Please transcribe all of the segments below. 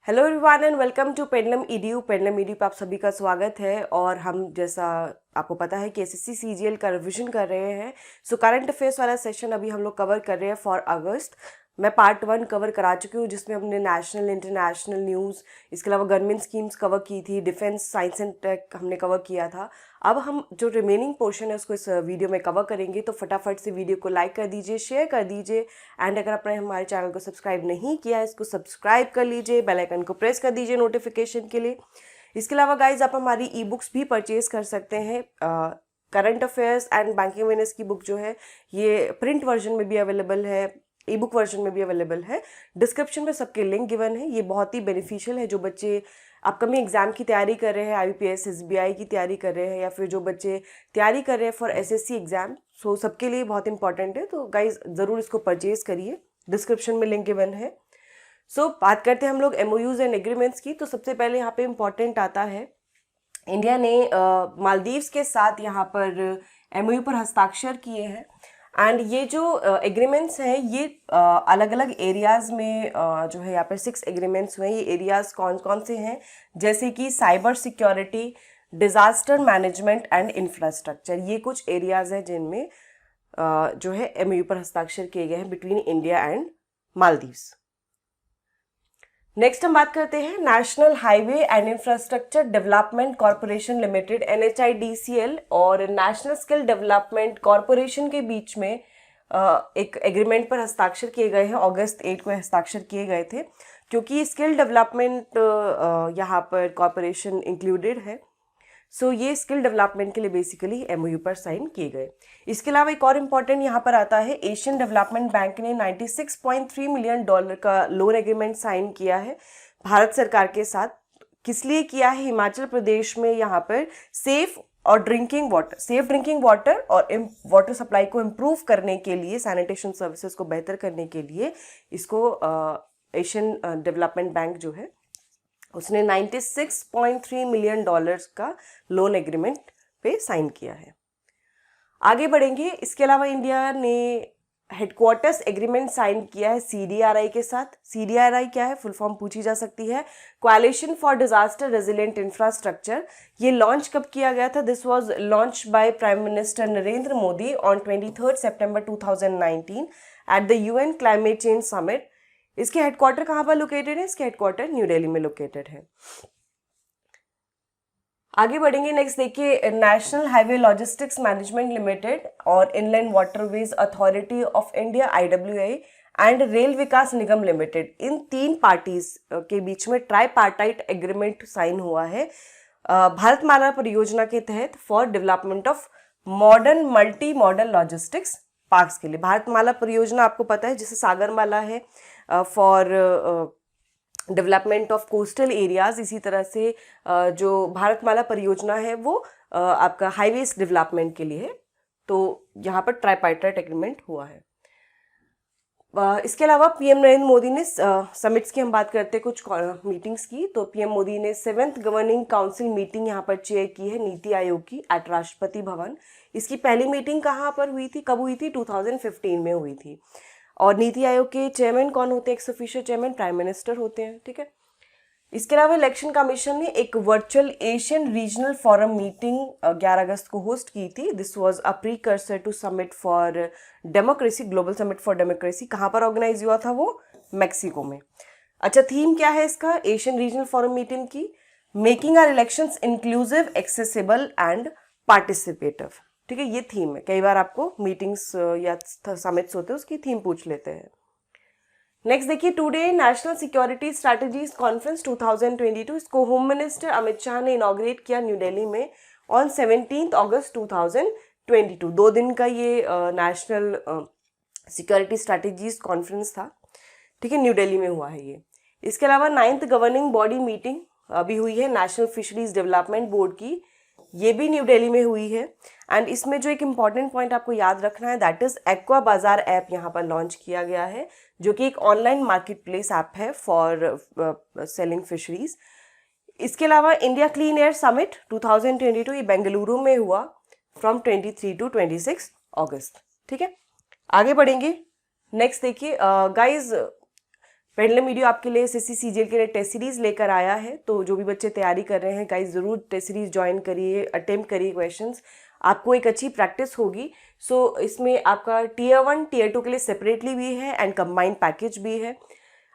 Hello everyone and welcome to pendulum EDU. Pendulum EDU पे आप सभी का स्वागत है। और हम जैसा आपको पता है कि एसएससी सीजीएल का रिवीजन कर रहे हैं। सो करंट अफेयर्स वाला सेशन अभी हम लोग कवर कर रहे हैं फॉर अगस्त। मैं पार्ट 1 कवर करा चुकी हूँ जिसमें हमने नेशनल इंटरनेशनल न्यूज़, इसके अलावा गवर्नमेंट स्कीम्स कवर की थी, डिफेंस साइंस एंड टेक हमने कवर किया था। अब हम जो रिमेनिंग पोर्शन है उसको इस वीडियो में कवर करेंगे, तो फटाफट से वीडियो को लाइक कर दीजिए, शेयर कर दीजिए एंड अगर आपने हमारे चैनल को सब्सक्राइब नहीं किया है इसको सब्सक्राइब कर लीजिए, बेल आइकन को प्रेस कर दीजिए नोटिफिकेशन के लिए। इसके अलावा गाइज आप हमारी ई बुक्स भी परचेज कर सकते हैं। Current affairs and banking awareness की बुक जो है ये प्रिंट वर्जन में भी अवेलेबल है, ई बुक वर्जन में भी अवेलेबल है। डिस्क्रिप्शन में सबके लिंक गिवन है। ये बहुत ही बेनिफिशियल है जो बच्चे अपकमिंग एग्जाम की तैयारी कर रहे हैं, आईबीपीएस एसबीआई की तैयारी कर रहे हैं, या फिर जो बच्चे तैयारी कर रहे हैं फॉर एसएससी एग्जाम। सो सबके लिए बहुत इंपॉर्टेंट है, तो गाइज ज़रूर इसको परचेज करिए, डिस्क्रिप्शन में लिंक गिवन है। सो बात करते हैं हम लोग एमओयूज एंड एग्रीमेंट्स की। तो सबसे पहले यहाँ पे इम्पॉर्टेंट आता है, इंडिया ने मालदीव्स के साथ यहाँ पर एमओयू पर हस्ताक्षर किए हैं। एंड ये जो एग्रीमेंट्स हैं ये अलग अलग एरियाज़ में जो है यहाँ पर 6 एग्रीमेंट्स हुए हैं। ये एरियाज़ कौन कौन से हैं, जैसे कि cyber security, disaster management and infrastructure. ये कुछ एरियाज़ हैं जिनमें जो है एमओयू पर हस्ताक्षर किए गए हैं between India and Maldives. Next हम बात करते हैं national highway and infrastructure development corporation limited NHIDCL और नेशनल स्किल डेवलपमेंट कॉरपोरेशन के बीच में एक एग्रीमेंट पर हस्ताक्षर किए गए हैं। अगस्त 8 को हस्ताक्षर किए गए थे, क्योंकि स्किल डेवलपमेंट यहाँ पर कॉरपोरेशन इंक्लूडेड है। सो ये स्किल डेवलपमेंट के लिए बेसिकली एमओयू पर साइन किए गए। इसके अलावा एक और इम्पॉर्टेंट यहाँ पर आता है, एशियन डेवलपमेंट बैंक ने $96.3 मिलियन का लोन एग्रीमेंट साइन किया है भारत सरकार के साथ। किस लिए किया है? हिमाचल प्रदेश में यहाँ पर सेफ ड्रिंकिंग वाटर और वाटर सप्लाई को इम्प्रूव करने के लिए, सैनिटेशन सर्विसेज को बेहतर करने के लिए इसको एशियन डेवलपमेंट बैंक जो है उसने $96.3 मिलियन का लोन एग्रीमेंट पे साइन किया है। आगे बढ़ेंगे। इसके अलावा इंडिया ने हेडक्वार्टर्स एग्रीमेंट साइन किया है CDRI के साथ। CDRI क्या है? फुल फॉर्म पूछी जा सकती है, कोalition फॉर डिजास्टर रेजिलिएंट इंफ्रास्ट्रक्चर। ये लॉन्च कब किया गया था? This was launch by prime minister Narendra Modi on 23 September 2019 at the UN climate change summit. इसके हेडक्वार्टर कहाँ पर लोकेटेड है? इसके हेडक्वार्टर न्यू दिल्ली में लोकेटेड है। आगे बढ़ेंगे। नेक्स्ट देखिए, national highway logistics management limited और inland waterways authority of India IWI and rail Vikas Nigam limited, इन 3 पार्टीज के बीच में ट्राईपार्टाइट एग्रीमेंट साइन हुआ है भारतमाला परियोजना के तहत for development of modern multi modal logistics parks के लिए। भारतमाला परियोजना आपको पता है, जिसे सागरमाला है for development of coastal areas. इसी तरह से जो भारतमाला परियोजना है वो आपका हाईवेज डेवलपमेंट के लिए है। तो यहाँ पर ट्राईपार्टाइट एग्रीमेंट हुआ है। इसके अलावा पीएम नरेंद्र मोदी ने समिट्स की हम बात करते हैं कुछ मीटिंग्स की, तो पीएम मोदी ने 7th गवर्निंग काउंसिल मीटिंग यहाँ पर चेयर की है नीति आयोग की एट राष्ट्रपति भवन। इसकी पहली मीटिंग कहाँ पर हुई थी, कब हुई थी? 2015 में हुई थी। और नीति आयोग के चेयरमैन कौन होते हैं? X official chairman prime minister होते हैं, ठीक है। इसके अलावा इलेक्शन कमीशन ने एक virtual Asian regional forum meeting 11 अगस्त को होस्ट की थी। This was a precursor to summit for democracy, global summit for democracy. कहाँ पर ऑर्गेनाइज हुआ था वो? मैक्सिको में। अच्छा, थीम क्या है इसका एशियन रीजनल फोरम मीटिंग की? Making our elections inclusive, accessible and participative, ठीक है, ये थीम है। कई बार आपको मीटिंग्स या समिट्स होते हैं उसकी थीम पूछ लेते हैं। नेक्स्ट देखिए, today national security strategies conference 2022, इसको होम मिनिस्टर अमित शाह ने इनॉग्रेट किया न्यू दिल्ली में ऑन 17 अगस्त 2022। 2 दिन का ये नेशनल सिक्योरिटी स्ट्रैटेजीज कॉन्फ्रेंस था, ठीक है, न्यू दिल्ली में हुआ है ये। इसके अलावा 9th गवर्निंग बॉडी मीटिंग अभी हुई है नेशनल फिशरीज डेवलपमेंट बोर्ड की, ये भी न्यू दिल्ली में हुई है। एंड इसमें जो एक इम्पॉर्टेंट पॉइंट आपको याद रखना है, दैट इज एक्वा बाजार ऐप यहाँ पर लॉन्च किया गया है, जो कि एक ऑनलाइन मार्केट प्लेस ऐप है फॉर सेलिंग फिशरीज। इसके अलावा इंडिया क्लीन एयर समिट 2022 ये बेंगलुरु में हुआ फ्रॉम 23 to 26 अगस्त, ठीक है। आगे बढ़ेंगे। नेक्स्ट देखिए गाइज, पेंडुलम वीडियो आपके लिए एसएससी सीजीएल के लिए टेस्ट सीरीज लेकर आया है, तो जो भी बच्चे तैयारी कर रहे हैं गाइस ज़रूर टेस्ट सीरीज ज्वाइन करिए, अटेम्प्ट करिए क्वेश्चंस, आपको एक अच्छी प्रैक्टिस होगी। सो इसमें आपका टीयर 1 टीयर 2 के लिए सेपरेटली भी है एंड कंबाइंड पैकेज भी है।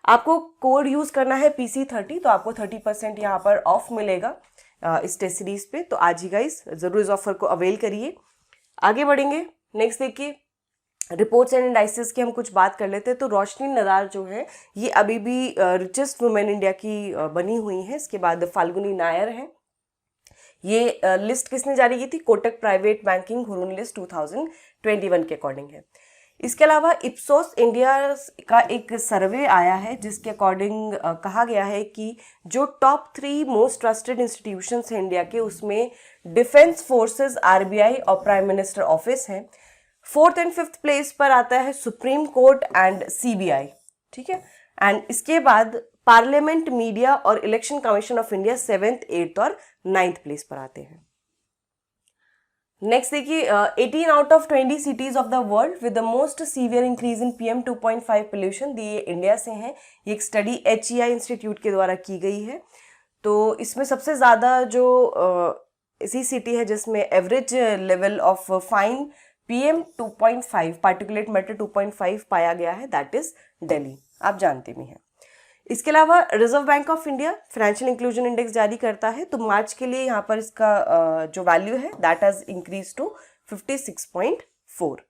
आपको कोड यूज़ करना है PC30, तो आपको 30% यहाँ पर ऑफ मिलेगा इस टेस्ट सीरीज पे। तो आज ही गाइस ज़रूर इस ऑफर को अवेल करिए। आगे बढ़ेंगे, नेक्स्ट देखिए रिपोर्ट्स एंड इंडाइसेस की हम कुछ बात कर लेते हैं। तो रोशनी नदार जो है ये अभी भी रिचेस्ट वुमेन इंडिया की बनी हुई हैं। इसके बाद फाल्गुनी नायर हैं। ये लिस्ट किसने जारी की थी? Kotak private banking Hurun list 2021 के अकॉर्डिंग है। इसके अलावा इप्सोस इंडिया का एक सर्वे आया है जिसके अकॉर्डिंग कहा गया है कि जो टॉप 3 मोस्ट ट्रस्टेड इंस्टीट्यूशंस हैं इंडिया के, उसमें डिफेंस फोर्सेस, आरबीआई और प्राइम मिनिस्टर ऑफिस हैं। 4th एंड 5th प्लेस पर आता है सुप्रीम कोर्ट एंड सीबीआई, ठीक है। एंड इसके बाद पार्लियामेंट, मीडिया और election commission of India 7th, 8th और 9th प्लेस पर आते हैं। नेक्स्ट देखिए 18 out of 20 cities of the world with the most severe increase in PM 2.5 pollution, ये इंडिया से हैं। ये एक स्टडी HEI इंस्टीट्यूट के द्वारा की गई है। तो इसमें सबसे ज़्यादा जो इसी सिटी है जिसमें average level of fine PM 2.5 particulate matter 2.5 पाया गया है, दैट इज दिल्ली, आप जानते भी हैं। इसके अलावा reserve bank of India financial inclusion index जारी करता है। तो मार्च के लिए यहाँ पर इसका जो वैल्यू है दैट हैज इंक्रीज टू 56.4।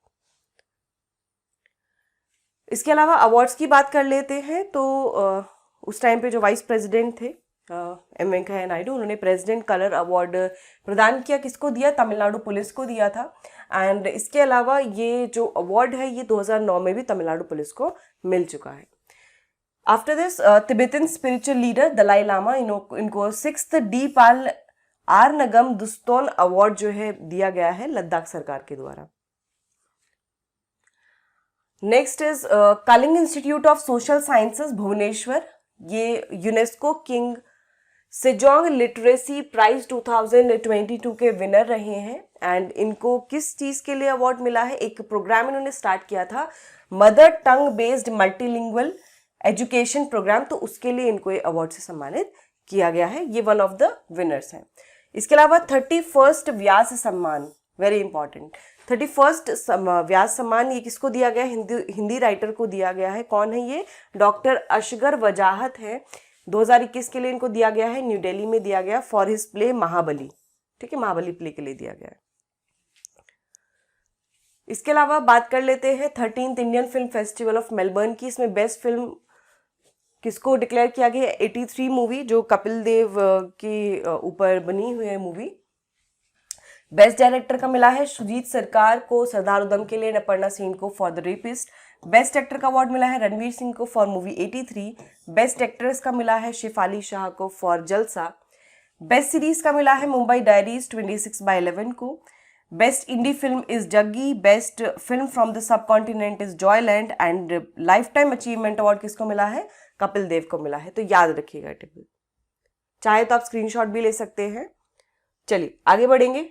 इसके अलावा अवार्ड्स की बात कर लेते हैं। तो उस टाइम पे जो वाइस प्रेसिडेंट थे एम वेंकैया नायडू, उन्होंने प्रेसिडेंट कलर अवार्ड प्रदान किया। किसको दिया? तमिलनाडु पुलिस को दिया था। एंड इसके अलावा ये जो अवार्ड है ये 2009 में भी तमिलनाडु पुलिस को मिल चुका है। After this Tibetan spiritual leader Dalai Lama, इनको 6th डी पाल आर नगम दुस्तोन अवार्ड जो है दिया गया है लद्दाख सरकार के द्वारा। Next is Kalinga institute of social sciences Bhubaneswar, ये UNESCO King Sejong literacy prize 2022 के विनर रहे हैं। एंड इनको किस चीज़ के लिए अवार्ड मिला है? एक प्रोग्राम इन्होंने स्टार्ट किया था, mother tongue based multilingual education programme, तो उसके लिए इनको ये अवार्ड से सम्मानित किया गया है। ये वन ऑफ द विनर्स हैं। इसके अलावा 31st व्यास सम्मान, वेरी इंपॉर्टेंट, 31st व्यास सम्मान ये किसको दिया गया? हिंदी राइटर को दिया गया है। कौन है ये? डॉक्टर असगर वजाहत है। 2021 के लिए इनको दिया गया है, न्यू दिल्ली में दिया गया फॉर हिज प्ले महाबली, ठीक है, महाबली प्ले के लिए दिया गया है। इसके अलावा बात कर लेते हैं 13th Indian film festival of Melbourne की। इसमें बेस्ट फिल्म किसको डिक्लेयर किया गया? 83 मूवी, जो कपिल देव के ऊपर बनी हुई है मूवी। बेस्ट डायरेक्टर का मिला है सुजीत सरकार को सरदार उधम के लिए, अपर्णा सेन को for the rapist. Best actor का अवार्ड मिला है रणवीर सिंह को फॉर मूवी 83। बेस्ट एक्ट्रेस का मिला है शेफाली शाह को फॉर जलसा। बेस्ट सीरीज का मिला है मुंबई डायरीज 26/11 को। Best indie film is Jaggi. Best film from the subcontinent is Joyland. And lifetime achievement award किसको मिला है? कपिल देव को मिला है। तो याद रखिएगा टेबल, चाहे तो आप स्क्रीनशॉट भी ले सकते हैं। चलिए आगे बढ़ेंगे।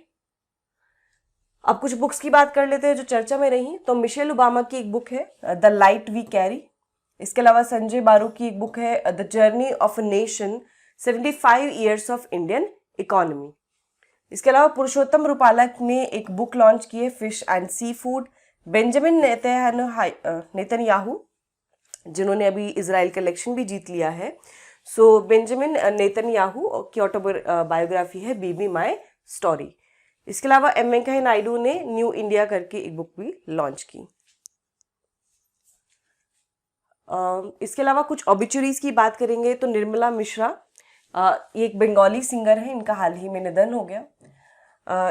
अब कुछ बुक्स की बात कर लेते हैं जो चर्चा में रही। तो मिशेल ओबामा की एक बुक है द लाइट वी कैरी। इसके अलावा संजय बारू की एक बुक है the journey of a nation 75 years of Indian economy. इसके अलावा पुरुषोत्तम रूपाला ने एक बुक लॉन्च की है fish and seafood. Benjamin Netanyahu, जिन्होंने अभी इजराइल का इलेक्शन भी जीत लिया है, सो बेंजामिन नेतन्याहू की ऑटोबायोग्राफी है बीबी माय स्टोरी। इसके अलावा एम वेंकैया नायडू ने न्यू इंडिया करके एक बुक भी लॉन्च की। इसके अलावा कुछ ऑबिचुरीज की बात करेंगे तो निर्मला मिश्रा, ये एक बंगाली सिंगर है, इनका हाल ही में निधन हो गया।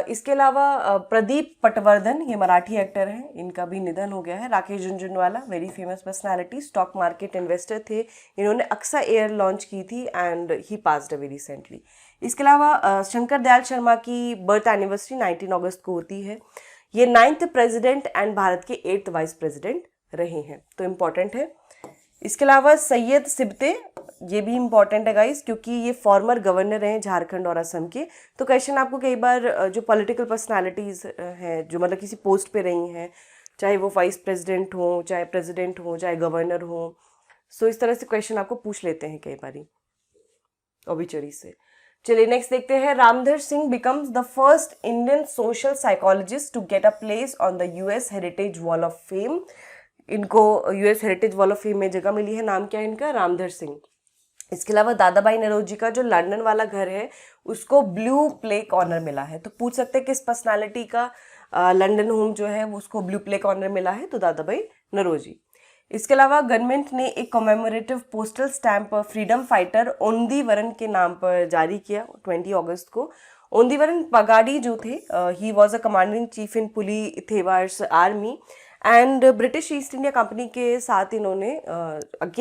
इसके अलावा प्रदीप पटवर्धन, ये मराठी एक्टर हैं, इनका भी निधन हो गया है। Rakesh Jhunjhunwala, very famous personality, stock market investor थे, इन्होंने अक्सा एयर लॉन्च की थी and he passed away recently. इसके अलावा शंकर दयाल शर्मा की बर्थ एनिवर्सरी 19 अगस्त को होती है। ये 9th प्रेसिडेंट एंड भारत के 8th वाइस प्रेसिडेंट रहे हैं, तो इम्पॉर्टेंट है। इसके अलावा सैयद सिबते, ये भी इम्पॉर्टेंट है गाइस, क्योंकि ये फॉर्मर गवर्नर हैं झारखंड और असम के। तो क्वेश्चन आपको कई बार जो पॉलिटिकल पर्सनालिटीज़ हैं, जो मतलब किसी पोस्ट पे रही हैं, चाहे वो वाइस प्रेसिडेंट हो, चाहे प्रेसिडेंट हो, चाहे गवर्नर हो, सो इस तरह से क्वेश्चन आपको पूछ लेते हैं कई बारी ऑबिचुरी से। चलिए नेक्स्ट देखते हैं। Ramdhar Singh becomes the first Indian social psychologist to get a place on the US heritage wall of fame. इनको US heritage wall of fame में जगह मिली है। नाम क्या है इनका? रामधर सिंह। इसके अलावा दादा भाई नौरोजी का जो लंदन वाला घर है उसको ब्लू प्लेक ऑनर मिला है। तो पूछ सकते हैं किस पर्सनालिटी का लंदन होम जो है वो उसको ब्लू प्लेक ऑनर मिला है? तो दादा भाई नौरोजी। इसके अलावा गवर्नमेंट ने एक commemorative postal stamp freedom fighter Ondiveeran के नाम पर जारी किया 20 अगस्त को। ओंदीवरन पगाडी जो थे, he was a commander in chief in Puli Thevar's army and British East India company के साथ इन्होंने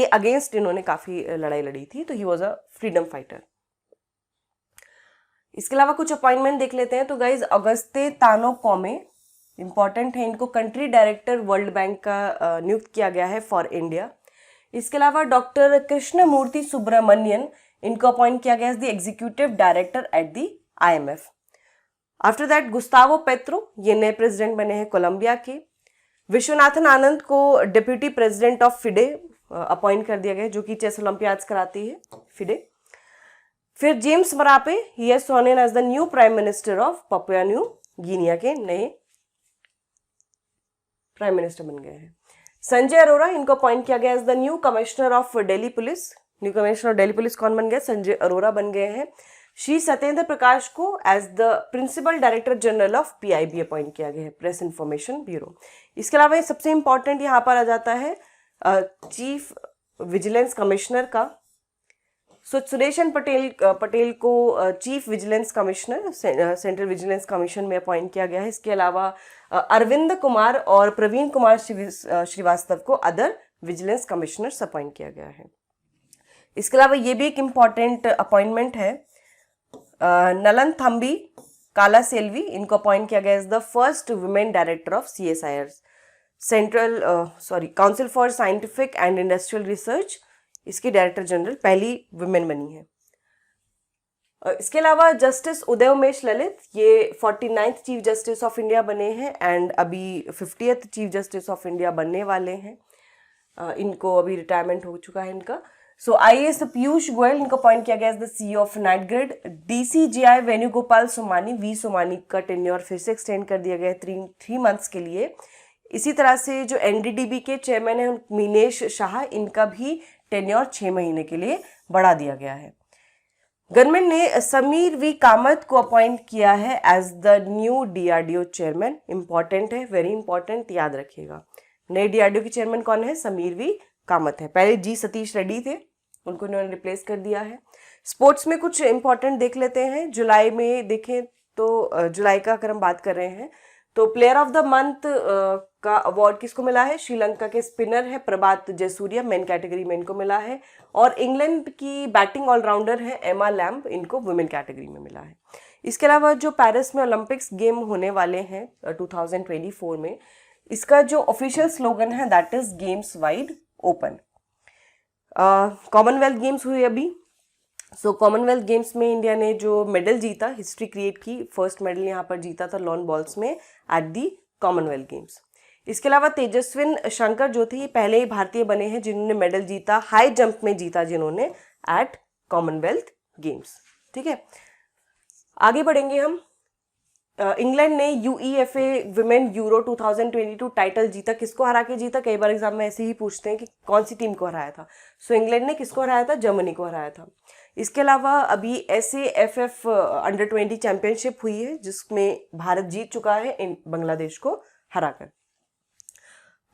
अगेंस्ट इन्होंने काफ़ी लड़ाई लड़ी थी। तो ही वॉज अ फ्रीडम फाइटर। इसके अलावा कुछ अपॉइंटमेंट देख लेते हैं। तो गाइज अगस्ते तानो कौमे इंपॉर्टेंट है, इनको कंट्री डायरेक्टर वर्ल्ड बैंक का नियुक्त किया गया है फॉर इंडिया। इसके अलावा डॉक्टर कृष्णमूर्ति सुब्रमण्यन, इनको अपॉइंट किया गया as the executive director at the IMF। After that Gustavo Petro, ये नए प्रेसिडेंट बने हैं कोलंबिया के। विश्वनाथन आनंद को deputy president of FIDE appoint कर दिया गया, जो कि चेस ओलंपियाड्स कराती है फिडे। फिर James Marape, he is sworn in as the new prime minister of Papua New Guinea के नए प्राइम मिनिस्टर बन गए हैं। संजय अरोरा, इनको अपॉइंट किया गया as the new commissioner of Delhi police. New commissioner of Delhi police कौन बन गए? संजय अरोरा बन गए हैं। श्री सत्येंद्र प्रकाश को as the principal director general of PIB appoint किया गया है, प्रेस इंफॉर्मेशन ब्यूरो। इसके अलावा सबसे इंपॉर्टेंट यहाँ पर आ जाता है चीफ विजिलेंस कमिश्नर का। सो सुरेशन पटेल को chief vigilance commissioner central vigilance commission में अपॉइंट किया गया है। इसके अलावा अरविंद कुमार और प्रवीण कुमार श्रीवास्तव को अदर विजिलेंस कमिश्नर्स अपॉइंट किया गया है। इसके अलावा ये भी एक इम्पॉर्टेंट अपॉइंटमेंट है, नलन थम्बी काला सेल्वी, इनको अपॉइंट किया गया as the first women director of CSIR council for scientific and industrial research. इसकी डायरेक्टर जनरल पहली वुमेन बनी है। इसके अलावा जस्टिस उदय उमेश ललित, ये 49th chief justice of India बने हैं एंड अभी 50th chief justice of India बनने वाले हैं। इनको अभी रिटायरमेंट हो चुका है इनका। सो IAS पीयूष गोयल, इनको अपॉइंट किया गया as the CEO of night grid. DCGI Venugopal Somani, V Somani का टेन्योर फिर से एक्सटेंड कर दिया गया है 3 मंथ्स के लिए। इसी तरह से जो NDDB के चेयरमैन है मीनेश शाह, इनका भी टेन्योर 6 महीने के लिए बढ़ा दिया गया है। गवर्नमेंट ने समीर V कामत को अपॉइंट किया है as the new DRDO chairman. Important है, वेरी इंपॉर्टेंट, याद रखिएगा। नए DRDO के चेयरमैन कौन है? समीर V कामत है। पहले G सतीश रेड्डी थे, उनको इन्होंने रिप्लेस कर दिया है। स्पोर्ट्स में कुछ इंपॉर्टेंट देख लेते हैं। जुलाई में देखें तो जुलाई का अगर हम बात कर रहे हैं तो प्लेयर ऑफ द मंथ का अवार्ड किसको मिला है? श्रीलंका के स्पिनर है प्रभात जयसूर्या, मेन कैटेगरी में इनको मिला है। और इंग्लैंड की बैटिंग ऑलराउंडर है एमा लैम्ब, इनको वुमेन कैटेगरी में मिला है। इसके अलावा जो पेरिस में ओलंपिक्स गेम होने वाले हैं 2024 में, इसका जो ऑफिशियल स्लोगन है that is games wide open. Commonwealth games हुए अभी। सो कॉमनवेल्थ गेम्स में इंडिया ने जो मेडल जीता, हिस्ट्री क्रिएट की, फर्स्ट मेडल यहाँ पर जीता था लॉन बॉल्स में एट दी कॉमनवेल्थ गेम्स। इसके अलावा तेजस्विन शंकर जो थे, पहले ही भारतीय बने हैं जिन्होंने मेडल जीता, हाई जंप में जीता जिन्होंने एट कॉमनवेल्थ गेम्स। ठीक है, आगे बढ़ेंगे हम। इंग्लैंड ने UEFA वुमेन यूरो 2022 टाइटल जीता। किसको हरा के जीता? कई बार एग्जाम में ऐसे ही पूछते हैं कि कौन सी टीम को हराया था। सो इंग्लैंड ने किसको हराया था? जर्मनी को हराया था। इसके अलावा अभी SAFF अंडर 20 चैंपियनशिप हुई है जिसमें भारत जीत चुका है बांग्लादेश को हराकर।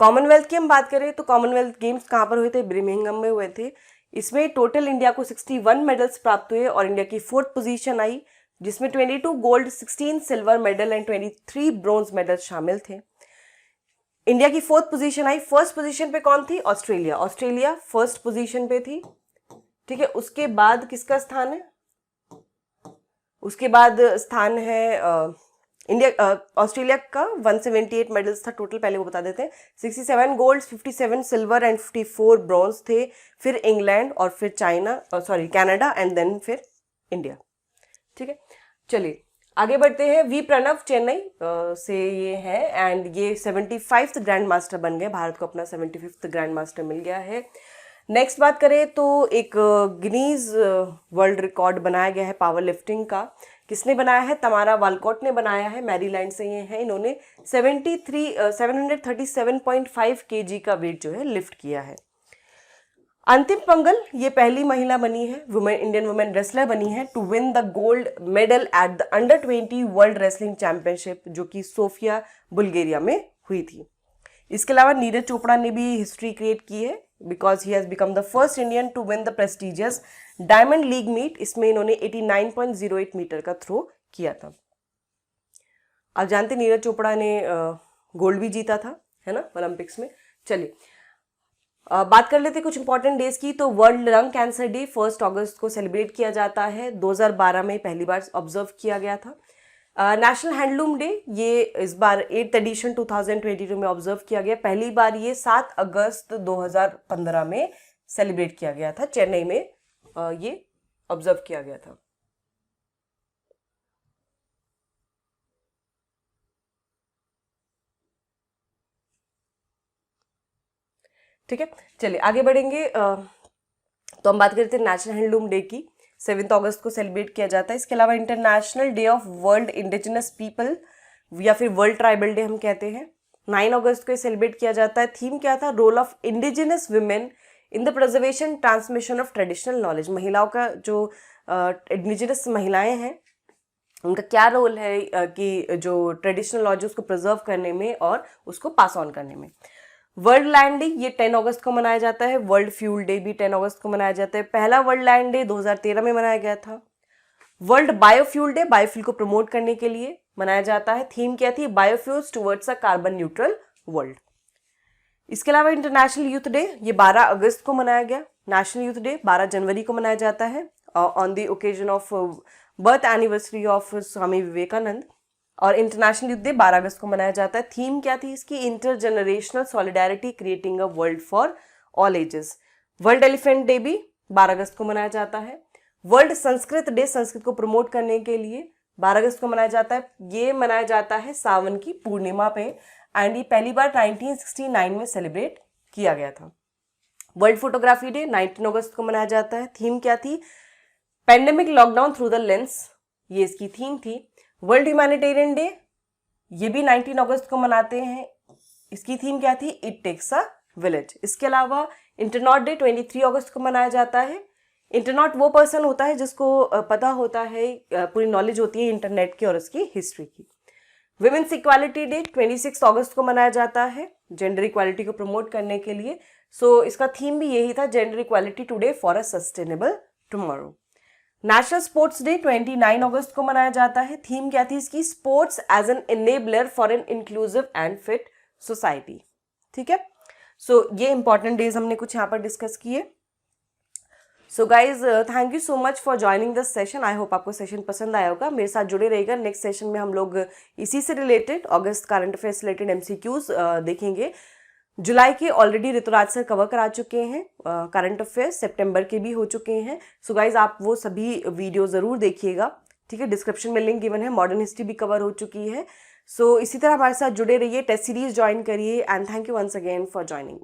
कॉमनवेल्थ की हम बात करें तो कॉमनवेल्थ गेम्स कहाँ पर हुए थे? ब्रिमिंघम में हुए थे। इसमें टोटल इंडिया को 61 मेडल्स प्राप्त हुए और इंडिया की 4th पोजीशन आई, जिसमें 22 gold, 16 silver medal and 23 bronze medal शामिल थे। इंडिया की 4th पोजीशन आई। फर्स्ट पोजीशन पे कौन थी? ऑस्ट्रेलिया। ऑस्ट्रेलिया फर्स्ट पोजीशन पे थी। ठीक है, उसके बाद किसका स्थान है? उसके बाद स्थान है इंडिया, ऑस्ट्रेलिया का 178 मेडल्स था टोटल, पहले वो बता देते हैं। 67 गोल्ड, 57 सिल्वर एंड 54 ब्रॉन्ज थे। फिर इंग्लैंड और फिर कनाडा एंड देन फिर इंडिया। ठीक है, चलिए आगे बढ़ते हैं। वी प्रणव चेन्नई से ये है एंड ये 75th ग्रैंड मास्टर बन गए। भारत को अपना 75th ग्रैंड मास्टर मिल गया है। नेक्स्ट बात करें तो एक गिनीज वर्ल्ड रिकॉर्ड बनाया गया है पावर लिफ्टिंग का। किसने बनाया है? तमारा वालकॉट ने बनाया है, मैरीलैंड से ये हैं। इन्होंने 737.5 kg का वेट जो है लिफ्ट किया है। अंतिम पंगल ये पहली महिला बनी है, इंडियन वुमेन रेसलर बनी है to win the gold medal at the under 20 world wrestling championship, जो कि सोफिया बुल्गारिया में हुई थी। इसके अलावा नीरज चोपड़ा ने भी हिस्ट्री क्रिएट की है because he has become the first Indian to win the prestigious diamond league meet. इसमें इन्होंने 89.08 मीटर का थ्रो किया था। आप जानते नीरज चोपड़ा ने गोल्ड भी जीता था, है ना, ओलंपिक्स में। चलिए बात कर लेते कुछ इंपॉर्टेंट डेज की। तो वर्ल्ड लंग कैंसर डे 1 अगस्त को सेलिब्रेट किया जाता है, 2012 में पहली बार ऑब्जर्व किया गया था। नेशनल हैंडलूम डे ये इस बार 8th एडिशन 2022 में ऑब्जर्व किया गया। पहली बार ये 7 अगस्त 2015 में सेलिब्रेट किया गया था, चेन्नई में ये ऑब्जर्व किया गया था। ठीक है, चलिए आगे बढ़ेंगे। तो हम बात करते हैं नेशनल हैंडलूम डे की। 7 अगस्त को सेलिब्रेट किया जाता है। इसके अलावा international day of world indigenous people या फिर वर्ल्ड ट्राइबल डे हम कहते हैं, 9 अगस्त को सेलिब्रेट किया जाता है। थीम क्या था? Role of indigenous women in the preservation transmission of traditional knowledge. महिलाओं का जो इंडिजिनस महिलाएं हैं उनका क्या रोल है कि जो ट्रेडिशनल नॉलेज उसको प्रिजर्व करने में और उसको पास ऑन करने में। वर्ल्ड लैंड डे ये 10 अगस्त को मनाया जाता है। वर्ल्ड फ्यूल डे भी 10 अगस्त को मनाया जाता है। पहला वर्ल्ड लैंड डे 2013 में मनाया गया था। वर्ल्ड बायोफ्यूल डे बायोफ्यूल को प्रमोट करने के लिए मनाया जाता है। थीम क्या थी? Biofuels towards a carbon neutral world. इसके अलावा इंटरनेशनल यूथ डे ये 12 अगस्त को मनाया गया। नेशनल यूथ डे 12 जनवरी को मनाया जाता है on the occasion of birth anniversary of Swami Vivekananda. और इंटरनेशनल यूथ डे 12 अगस्त को मनाया जाता है। थीम क्या थी इसकी? Inter generational solidarity creating a world for all ages. World elephant day भी 12 अगस्त को मनाया जाता है। वर्ल्ड संस्कृत डे संस्कृत को प्रमोट करने के लिए 12 अगस्त को मनाया जाता है। ये मनाया जाता है सावन की पूर्णिमा पे एंड ये पहली बार 1969 में सेलिब्रेट किया गया था। वर्ल्ड फोटोग्राफी डे 19 अगस्त को मनाया जाता है। थीम क्या थी? Pandemic lockdown through the lens, ये इसकी थीम थी। वर्ल्ड ह्यूमैनिटेरियन डे ये भी 19 अगस्त को मनाते हैं। इसकी थीम क्या थी? It takes a village. इसके अलावा इंटरनॉट डे 23 अगस्त को मनाया जाता है। इंटरनॉट वो पर्सन होता है जिसको पता होता है, पूरी नॉलेज होती है इंटरनेट की और उसकी हिस्ट्री की। विमेंस इक्वालिटी डे 26 अगस्त को मनाया जाता है जेंडर इक्वालिटी को प्रमोट करने के लिए। सो इसका थीम भी यही था, gender equality today for a sustainable tomorrow. National sports day 29 अगस्त को मनाया जाता है। थीम क्या थी इसकी? Sports as an enabler for an inclusive and fit society. ठीक है, सो ये इंपॉर्टेंट डेज हमने कुछ यहाँ पर डिस्कस किए। So guys thank you so much for joining this session. I hope आपको सेशन पसंद आया होगा। मेरे साथ जुड़े रहेगा। नेक्स्ट सेशन में हम लोग इसी से रिलेटेड अगस्त करंट अफेयर्स रिलेटेड MCQs देखेंगे। जुलाई के ऑलरेडी ऋतुराज सर कवर करा चुके हैं, करंट अफेयर्स सितंबर के भी हो चुके हैं। सो गाइज आप वो सभी वीडियो ज़रूर देखिएगा। ठीक है, डिस्क्रिप्शन में लिंक गिवन है। मॉडर्न हिस्ट्री भी कवर हो चुकी है। सो इसी तरह हमारे साथ जुड़े रहिए, टेस्ट सीरीज ज्वाइन करिए and thank you once again for joining.